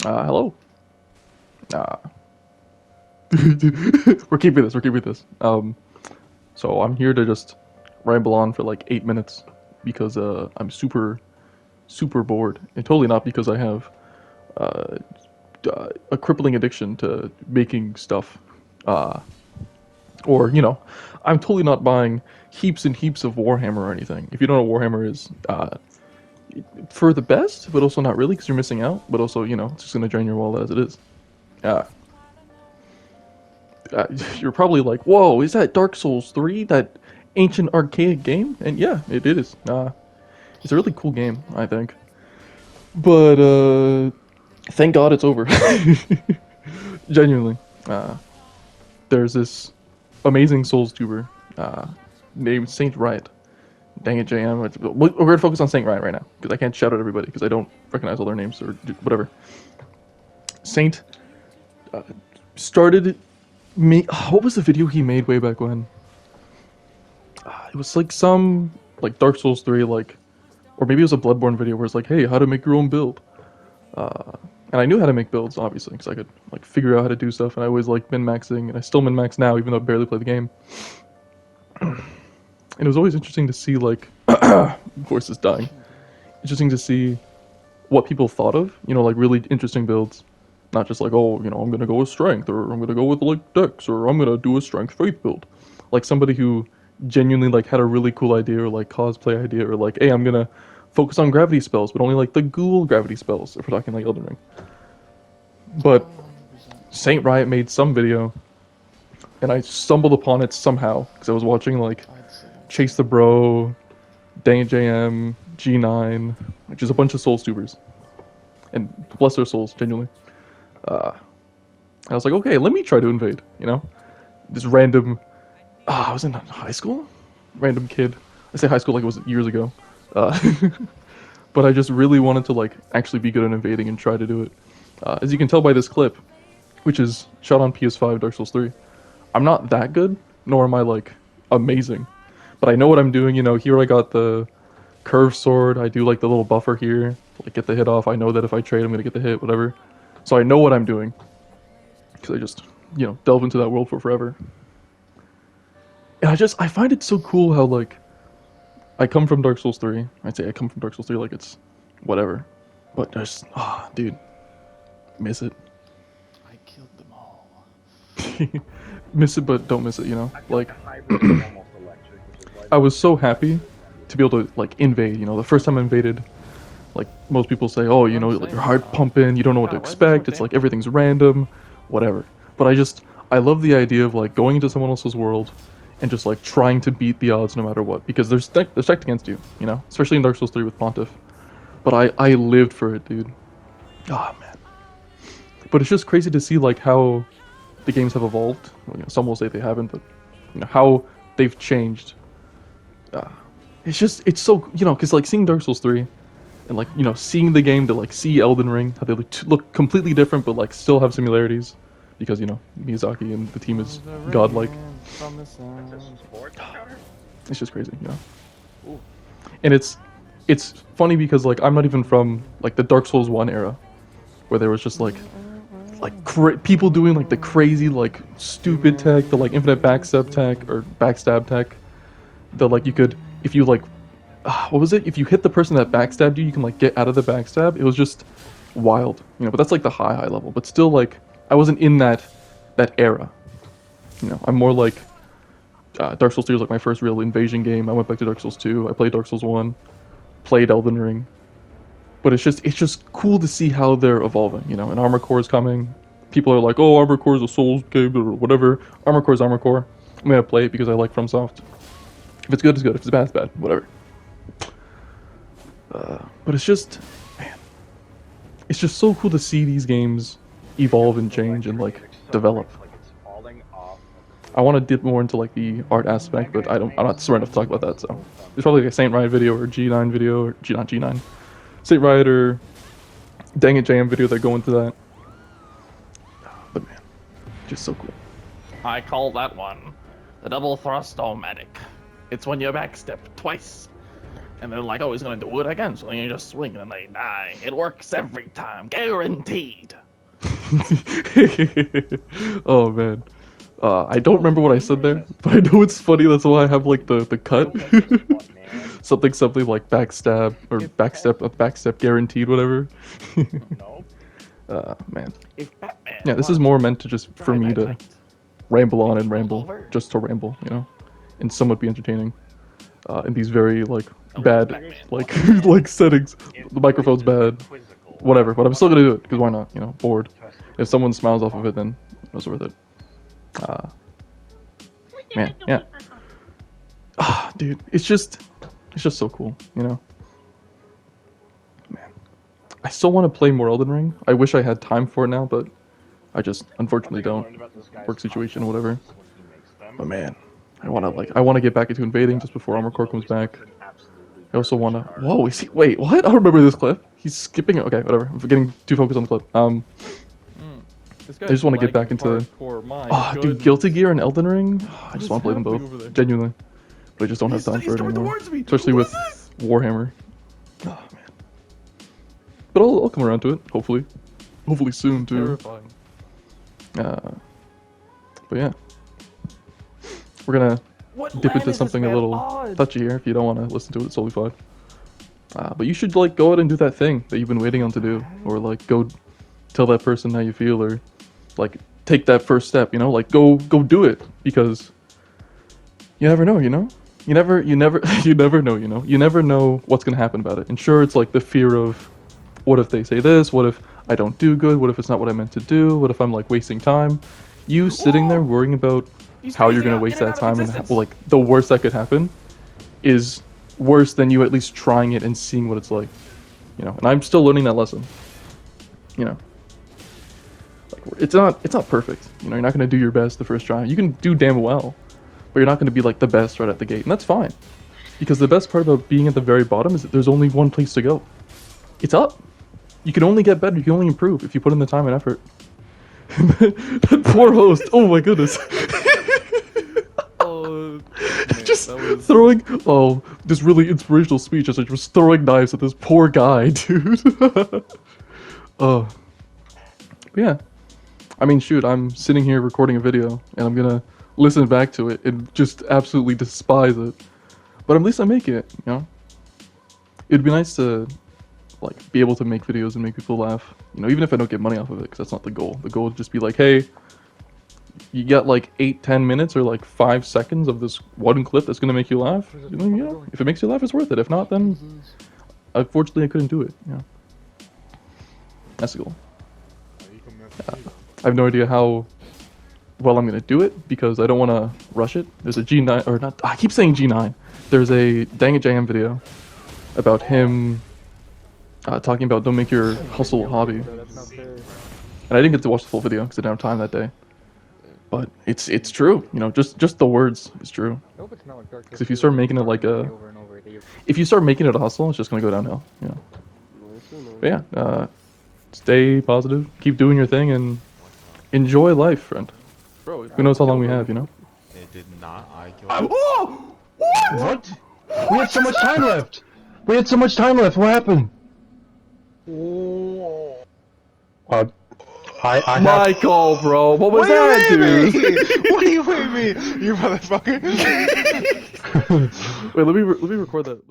Hello. Uh, we're keeping this. We're keeping this. So I'm here to just ramble on for like 8 minutes because I'm super bored, and totally not because I have uh, a crippling addiction to making stuff, uh, or I'm totally not buying heaps and heaps of Warhammer or anything. If you don't know what Warhammer is, for the best, but also not really because you're missing out. But also, it's just gonna drain your wallet as it is. Uh, you're probably like, "Whoa, is that Dark Souls 3? That ancient archaic game?" And yeah, it is. It's a really cool game, I think. But thank God it's over. Genuinely, there's this amazing Souls tuber named Saint Riot. Dang it, JM. We're gonna focus on Saint Riot right now because I can't shout out everybody because I don't recognize all their names or whatever. Saint started me. What was the video he made way back when? It was like some like Dark Souls 3, like, or maybe it was a Bloodborne video where it's like, hey, how to make your own build. And I knew how to make builds obviously because I could like figure out how to do stuff, and I always like min maxing, and I still min max now even though I barely play the game. And it was always interesting to see like, voice is dying. Interesting to see what people thought of, like really interesting builds. Not just like, oh, I'm gonna go with strength, or I'm gonna go with like dex, or I'm gonna do a strength faith build. Like somebody who genuinely like had a really cool idea, or like cosplay idea, or like, hey, I'm gonna focus on gravity spells, but only like the ghoul gravity spells, if we're talking like Eldenring. But Saint Riot made some video, and I stumbled upon it somehow because I was watching like Chase the Bro, Dang JM, G9, which is a bunch of Souls tubers, and bless their souls, genuinely. I was like, okay, let me try to invade. This random. I was in high school. Random kid. I say high school like it was years ago. Uh, but I just really wanted to like actually be good at invading and try to do it. As you can tell by this clip, which is shot on PS5 Dark Souls 3, I'm not that good, nor am I like amazing, but I know what I'm doing. Here I got the curved sword. I do like the little buffer here, to, like get the hit off. I know that if I trade, I'm gonna get the hit, whatever. So I know what I'm doing because I just delve into that world for forever. And I find it so cool how like I come from Dark Souls 3. I'd say I come from Dark Souls 3 like it's whatever, but just dude, miss it. I killed them all. Miss it, but don't miss it. Like I was so happy to be able to like invade. The first time I invaded, like most people say, oh, like your heart pumping, you don't know what to expect. It's like everything's random, whatever. But I love the idea of like going into someone else's world and just like trying to beat the odds no matter what, because they're stacked against you, especially in Dark Souls 3 with Pontiff. But I lived for it, dude. Oh man. But it's just crazy to see like how the games have evolved. Well, some will say they haven't, but how they've changed. It's so because like seeing Dark Souls 3 and like seeing the game to like see Elden Ring, how they look completely different but like still have similarities because Miyazaki and the team is godlike. It's just crazy, and it's funny because like I'm not even from like the Dark Souls 1 era where there was just like people doing like the crazy like stupid tech, the like infinite backstab tech, the like you could, if you like what was it? If you hit the person that backstabbed you, you can like get out of the backstab. It was just wild, But that's like the high level. But still, like I wasn't in that era. I'm more like Dark Souls 3 was like my first real invasion game. I went back to Dark Souls 2. I played Dark Souls 1, played Elden Ring. But it's just cool to see how they're evolving. And Armor Core is coming. People are like, oh, Armor Core is a Souls game or whatever. Armor Core is Armor Core. I'm gonna play it because I like FromSoft. If it's good, it's good. If it's bad, it's bad. Whatever. But it's just, man, it's just so cool to see these games evolve and change and like develop. I want to dip more into like the art aspect, but I'm not smart enough to talk about that. So there's probably like a Saint Riot video or G9 video or not G9, Saint Riot or Dang It JM video that go into that. But man, just so cool. I call that one the double thrust-o-matic. It's when you backstep twice. And they're like, oh, he's gonna do it again. So you just swing and they die. It works every time, guaranteed. Oh man. I don't remember what I said there, but I know it's funny. That's why I have like the cut. something like backstab or backstep guaranteed, whatever. Man. Yeah, this is more meant to just for me to ramble on and ramble, just to ramble, you know, and somewhat be entertaining. In these very like bad like settings. The microphone's bad, whatever. But I'm still gonna do it because why not? You know, bored. If someone smiles off of it, then it was worth it. Man, yeah. Dude, it's just so cool, you know. Man, I still want to play more Eldenring. I wish I had time for it now, but I just unfortunately don't. Work situation, whatever. But man, I want to get back into invading just before Armor Core comes back. I also want to. Whoa, is he? Wait, what? I don't remember this clip. He's skipping it. Okay, whatever. I'm getting too focused on the clip. I just want to get back into. Oh, dude, guiltygear and Eldenring. I just want to play them both, genuinely. But I just don't have time for it anymore, especially with Warhammer. Oh man. But I'll come around to it, hopefully soon too. But yeah, we're gonna dip into something a little touchy here. If you don't want to listen to it, it's totally fine. But you should like go out and do that thing that you've been waiting on to do, or like go tell that person how you feel, or like take that first step. You know, like go do it, because you never know. You know, you never know. You know, you never know what's gonna happen about it. And sure, it's like the fear of, what if they say this? What if I don't do good? What if it's not what I meant to do? What if I'm like wasting time? You sitting there worrying about how you're gonna waste that time, and like the worst that could happen is worse than you at least trying it and seeing what it's like. You know, and I'm still learning that lesson. You know, like it's not perfect. You know, you're not gonna do your best the first try. You can do damn well, but you're not gonna be like the best right at the gate, and that's fine. Because the best part about being at the very bottom is that there's only one place to go. It's up. You can only get better. You can only improve if you put in the time and effort. That poor host. Oh my goodness. Just throwing this really inspirational speech as I was throwing knives at this poor guy, dude. But yeah, I mean, shoot, I'm sitting here recording a video and I'm gonna listen back to it and just absolutely despise it, but at least I'm making it, you know. It'd be nice to like be able to make videos and make people laugh, you know, even if I don't get money off of it, because that's not the goal. The goal would just be like, hey, you got like 8-10 minutes or like 5 seconds of this one clip that's gonna make you laugh. You know, if it makes you laugh, it's worth it. If not, then unfortunately I couldn't do it. You know, that's the goal. I have no idea how well I'm gonna do it because I don't want to rush it. There's a G9 or not. I keep saying G9. There's a Dang It JM video about him talking about don't make your hustle a hobby. And I didn't get to watch the full video because I didn't have time that day. But it's true, you know, just the words is true. Because if you start making it like a hustle, it's just gonna go downhill, you know. But yeah, stay positive, keep doing your thing, and enjoy life, friend. Who knows how long we have, you know? It did not. I killed. Oh! What? We had so much time left. What happened? I have... Michael, bro, what was that, dude? What do you wait me? You motherfucker! Wait, let me record that.